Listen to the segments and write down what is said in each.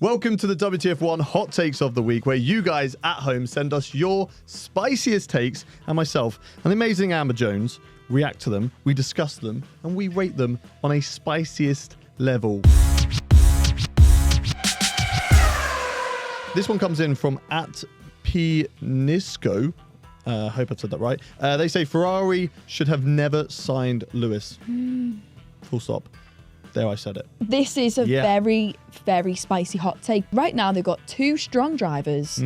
Welcome to the WTF1 Hot Takes of the Week, where you guys at home send us your spiciest takes, and myself and the amazing Amber Jones react to them, we discuss them, and we rate them on a spiciest level. This one comes in from @Pnisco. Hope I've said that right. They say Ferrari should have never signed Lewis. Full stop. There, I said it. This is a very, very spicy hot take. Right now, they've got two strong drivers.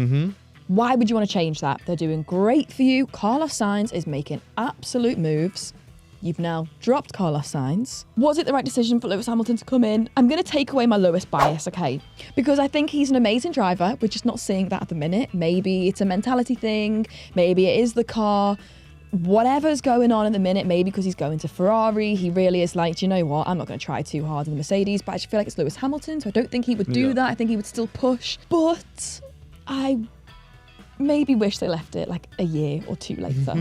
Why would you want to change that? They're doing great for you. Carlos Sainz is making absolute moves. You've now dropped Carlos Sainz. Was it the right decision for Lewis Hamilton to come in? I'm going to take away my Lewis bias, okay? Because I think he's an amazing driver. We're just not seeing that at the minute. Maybe it's a mentality thing. Maybe it is the car. Whatever's going on at the minute, maybe because he's going to Ferrari, he really is like, do you know what, I'm not going to try too hard in the Mercedes, but I just feel like it's Lewis Hamilton, so I don't think he would do that. I think he would still push, but I maybe wish they left it like a year or two later.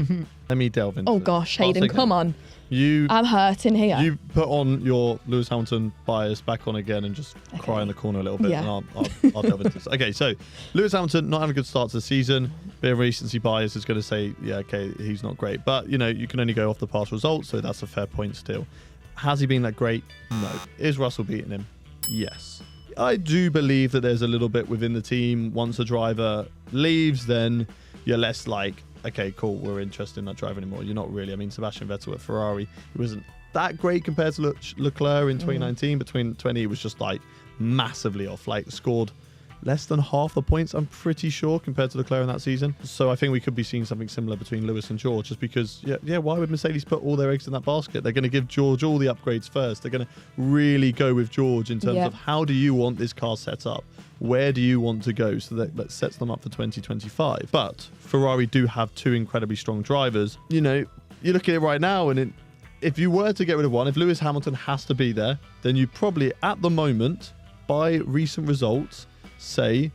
Let me delve into Oh gosh, Hayden, come on. I'm hurting here. You put on your Lewis Hamilton bias back on again and just cry in the corner a little bit, and I'll delve into this. Okay, so Lewis Hamilton not having a good start to the season. Bit of recency bias is going to say, yeah, okay, he's not great. But, you know, you can only go off the past results, so that's a fair point still. Has he been that great? No. Is Russell beating him? Yes. I do believe that there's a little bit within the team. Once a driver leaves, then you're less like, okay, cool, we're interested in that driver anymore. You're not really. I mean, Sebastian Vettel at Ferrari, he wasn't that great compared to Leclerc in 2019. Between 20, he was just like massively off. Like scored less than half the points, I'm pretty sure, compared to Leclerc in that season. So I think we could be seeing something similar between Lewis and George, just because, why would Mercedes put all their eggs in that basket? They're going to give George all the upgrades first. They're going to really go with George in terms of how do you want this car set up? Where do you want to go? So that sets them up for 2025. But Ferrari do have two incredibly strong drivers. You know, you look at it right now, and if you were to get rid of one, if Lewis Hamilton has to be there, then you probably, at the moment, by recent results, say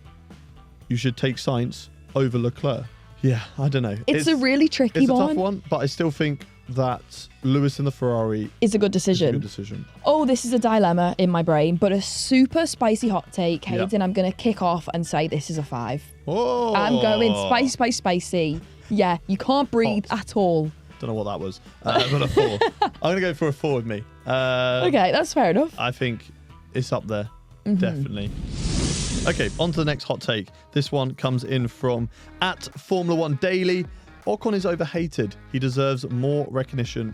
you should take Sainz over Leclerc. Yeah, I don't know. It's a really tricky one. It's a tough one, but I still think that Lewis in the Ferrari is a good decision. Oh, this is a dilemma in my brain, but a super spicy hot take. Hayden, I'm going to kick off and say this is a 5. Oh. I'm going spicy. Yeah, you can't breathe at all. Don't know what that was. But a 4. I'm going to go for a 4 with me. Okay, that's fair enough. I think it's up there. Definitely. Okay, on to the next hot take. This one comes in from @Formula1 Daily. Ocon is overhated. He deserves more recognition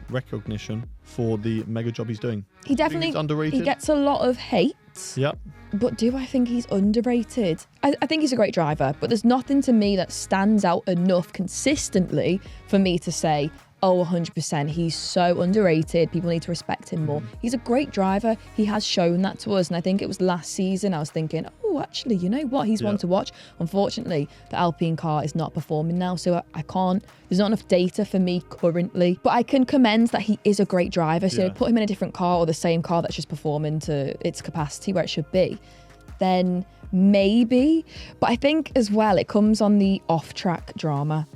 for the mega job he's doing. He definitely underrated. He gets a lot of hate. Yep. But do I think he's underrated? I think he's a great driver, but there's nothing to me that stands out enough consistently for me to say, oh, 100%, he's so underrated. People need to respect him more. He's a great driver. He has shown that to us. And I think it was last season I was thinking, oh, actually, you know what? He's one to watch. Unfortunately, the Alpine car is not performing now, so I can't. There's not enough data for me currently. But I can commend that he is a great driver. So put him in a different car or the same car that's just performing to its capacity where it should be, then maybe. But I think as well, it comes on the off-track drama.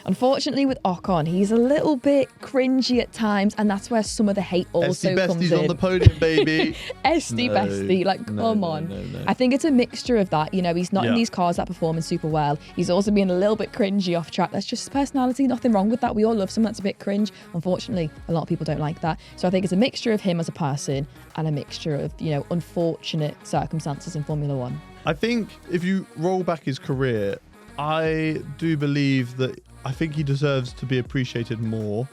Unfortunately, with Ocon, he's a little bit cringy at times, and that's where some of the hate also comes in. Bestie's on the podium, baby. Bestie, like, come on. No. I think it's a mixture of that. You know, he's not in these cars that performing super well. He's also being a little bit cringy off track. That's just his personality. Nothing wrong with that. We all love someone that's a bit cringe. Unfortunately, a lot of people don't like that. So I think it's a mixture of him as a person and a mixture of, unfortunate circumstances in Formula One. I think if you roll back his career, I do believe that I think he deserves to be appreciated more.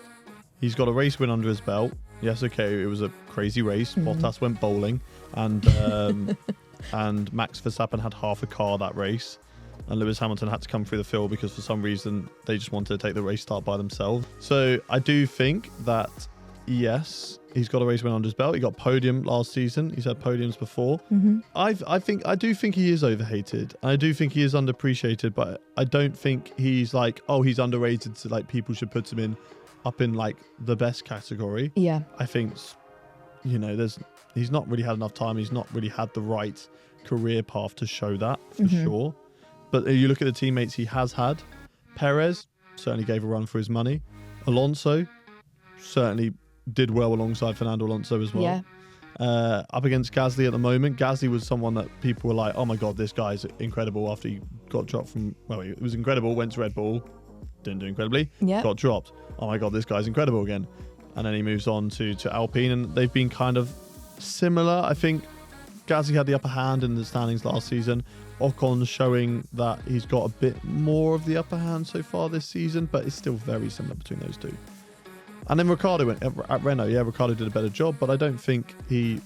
He's got a race win under his belt. Yes, okay, it was a crazy race. Bottas went bowling, and and Max Verstappen had half a car that race, and Lewis Hamilton had to come through the field because for some reason they just wanted to take the race start by themselves. So I do think that, yes, he's got a race win under his belt. He got podium last season. He's had podiums before. I do think he is overhated. I do think he is underappreciated, but I don't think he's like, oh, he's underrated, so like people should put him up in like the best category. Yeah. I think, he's not really had enough time. He's not really had the right career path to show that for sure. But you look at the teammates he has had. Perez certainly gave a run for his money. Alonso certainly did well alongside Fernando Alonso as well. Yeah. up against Gasly at the moment. Gasly was someone that people were like, oh my God, this guy's incredible after he got dropped from, well, it was incredible, went to Red Bull, didn't do incredibly, got dropped. Oh my God, this guy's incredible again. And then he moves on to Alpine, and they've been kind of similar. I think Gasly had the upper hand in the standings last season. Ocon showing that he's got a bit more of the upper hand so far this season, but it's still very similar between those two. And then Ricciardo went at Renault. Yeah, Ricciardo did a better job, but I don't think he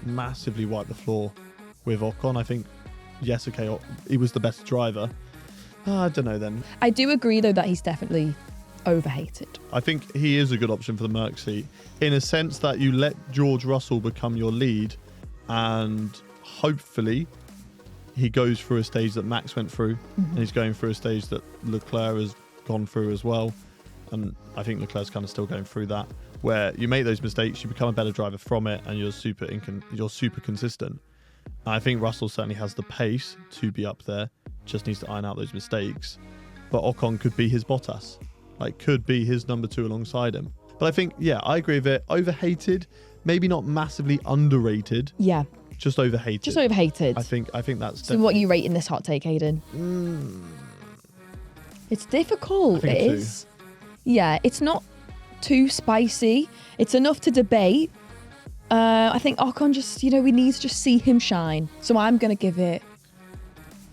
massively wiped the floor with Ocon. I think, yes, okay, he was the best driver. I don't know then. I do agree, though, that he's definitely overhated. I think he is a good option for the Merc seat in a sense that you let George Russell become your lead, and hopefully he goes through a stage that Max went through, and he's going through a stage that Leclerc has gone through as well. And I think Leclerc's kind of still going through that, where you make those mistakes, you become a better driver from it, and you're super consistent. And I think Russell certainly has the pace to be up there, just needs to iron out those mistakes. But Ocon could be his Bottas, could be his number 2 alongside him. But I think, yeah, I agree with it. Overhated, maybe not massively underrated. Yeah. Just overhated. Just overhated. I think that's... So what are you rating this hot take, Hayden? It's difficult. It is. Yeah, it's not too spicy. It's enough to debate. I think Ocon just, we need to just see him shine. So I'm going to give it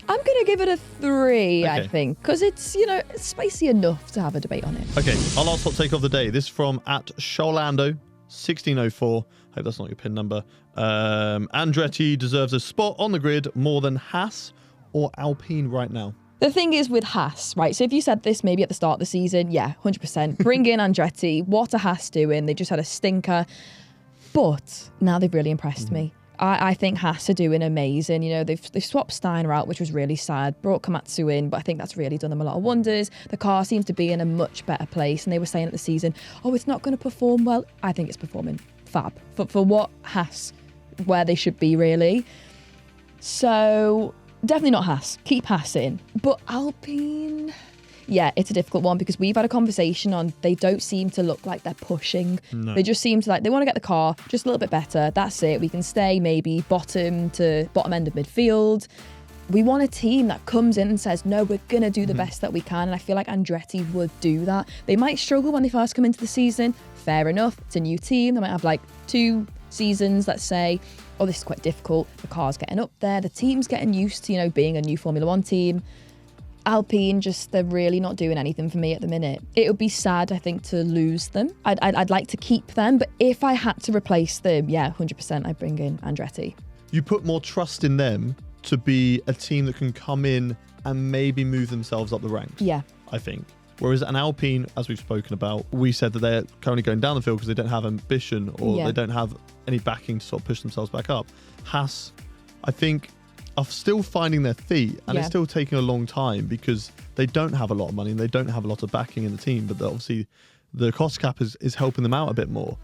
a 3, okay. I think, because it's, it's spicy enough to have a debate on it. Okay, our last hot take of the day. This from @Sholando1604. Hope that's not your pin number. Andretti deserves a spot on the grid more than Haas or Alpine right now. The thing is with Haas, right? So if you said this maybe at the start of the season, yeah, 100%. Bring in Andretti. What are Haas doing? They just had a stinker. But now they've really impressed me. I think Haas are doing amazing. They've swapped Steiner out, which was really sad. Brought Komatsu in, but I think that's really done them a lot of wonders. The car seems to be in a much better place. And they were saying at the season, oh, it's not going to perform well. I think it's performing fab for what Haas, where they should be, really. So definitely not Haas. Keep Haas in. But Alpine... Yeah, it's a difficult one because we've had a conversation on they don't seem to look like they're pushing. No. They just seem to they want to get the car just a little bit better. That's it. We can stay maybe bottom end of midfield. We want a team that comes in and says, no, we're going to do the best that we can. And I feel like Andretti would do that. They might struggle when they first come into the season. Fair enough. It's a new team. They might have 2 seasons, let's say. Oh, this is quite difficult. The car's getting up there. The team's getting used to, being a new Formula 1 team. Alpine, they're really not doing anything for me at the minute. It would be sad, I think, to lose them. I'd like to keep them, but if I had to replace them, yeah, 100% I'd bring in Andretti. You put more trust in them to be a team that can come in and maybe move themselves up the ranks. Yeah. I think. Whereas an Alpine, as we've spoken about, we said that they're currently going down the field because they don't have ambition or they don't have any backing to sort of push themselves back up. Haas, I think, are still finding their feet, and it's still taking a long time because they don't have a lot of money and they don't have a lot of backing in the team, but obviously the cost cap is helping them out a bit more.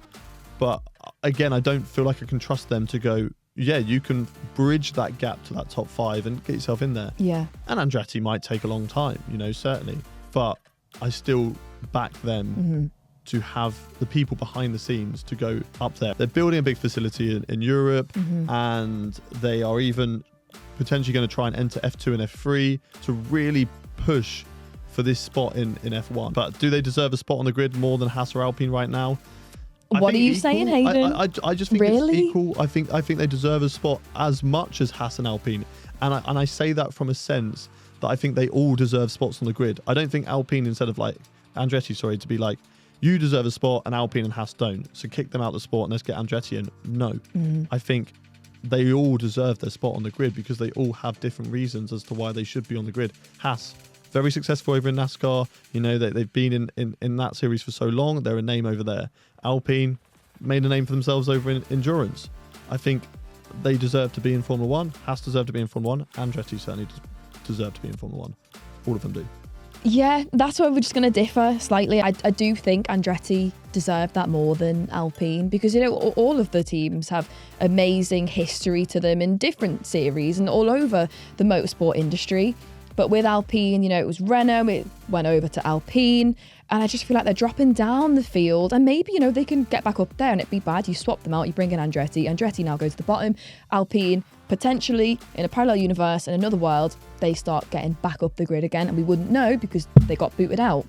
But again, I don't feel like I can trust them to go, yeah, you can bridge that gap to that top 5 and get yourself in there. Yeah. And Andretti might take a long time, certainly, but I still back them to have the people behind the scenes to go up there. They're building a big facility in Europe, and they are even potentially going to try and enter F2 and F3 to really push for this spot in F1. But do they deserve a spot on the grid more than Haas or Alpine right now? What are you saying, Hayden? I just think it's equal. I think they deserve a spot as much as Haas and Alpine. And I say that from a sense that I think they all deserve spots on the grid. I don't think Alpine, instead of Andretti, to be you deserve a spot and Alpine and Haas don't. So kick them out the sport and let's get Andretti in. No. I think they all deserve their spot on the grid because they all have different reasons as to why they should be on the grid. Haas, very successful over in NASCAR. They've been in that series for so long. They're a name over there. Alpine made a name for themselves over in endurance. I think they deserve to be in Formula 1. Haas deserve to be in Formula 1. Andretti certainly deserve to be in Formula 1. All of them do. Yeah, that's where we're just going to differ slightly. I do think Andretti deserve that more than Alpine because, all of the teams have amazing history to them in different series and all over the motorsport industry. But with Alpine, it was Renault, it went over to Alpine, and I just feel like they're dropping down the field, and maybe, they can get back up there and it'd be bad. You swap them out, you bring in Andretti. Andretti now goes to the bottom. Alpine, potentially, in a parallel universe, in another world, they start getting back up the grid again, and we wouldn't know because they got booted out.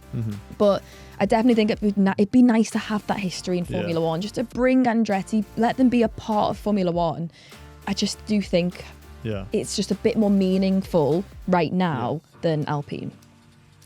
But I definitely think it'd be nice to have that history in Formula One, just to bring Andretti, let them be a part of Formula One. I just do think it's just a bit more meaningful right now than Alpine.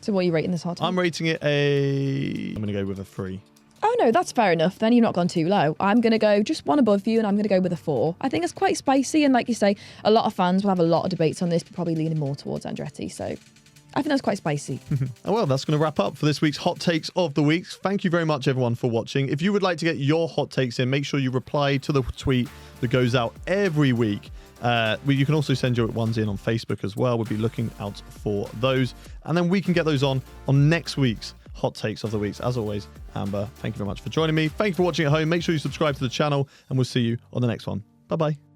So what are you rating this hot take? I'm rating it I'm going to go with a 3. Oh no, that's fair enough. Then you've not gone too low. I'm going to go just one above you, and I'm going to go with a 4. I think it's quite spicy, and like you say, a lot of fans will have a lot of debates on this, but probably leaning more towards Andretti. So I think that's quite spicy. Oh, well, that's going to wrap up for this week's Hot Takes of the Week. Thank you very much, everyone, for watching. If you would like to get your hot takes in, make sure you reply to the tweet that goes out every week. You can also send your ones in on Facebook as well. We'll be looking out for those. And then we can get those on next week's Hot Takes of the Weeks. As always, Amber, thank you very much for joining me. Thank you for watching at home. Make sure you subscribe to the channel, and we'll see you on the next one. Bye-bye.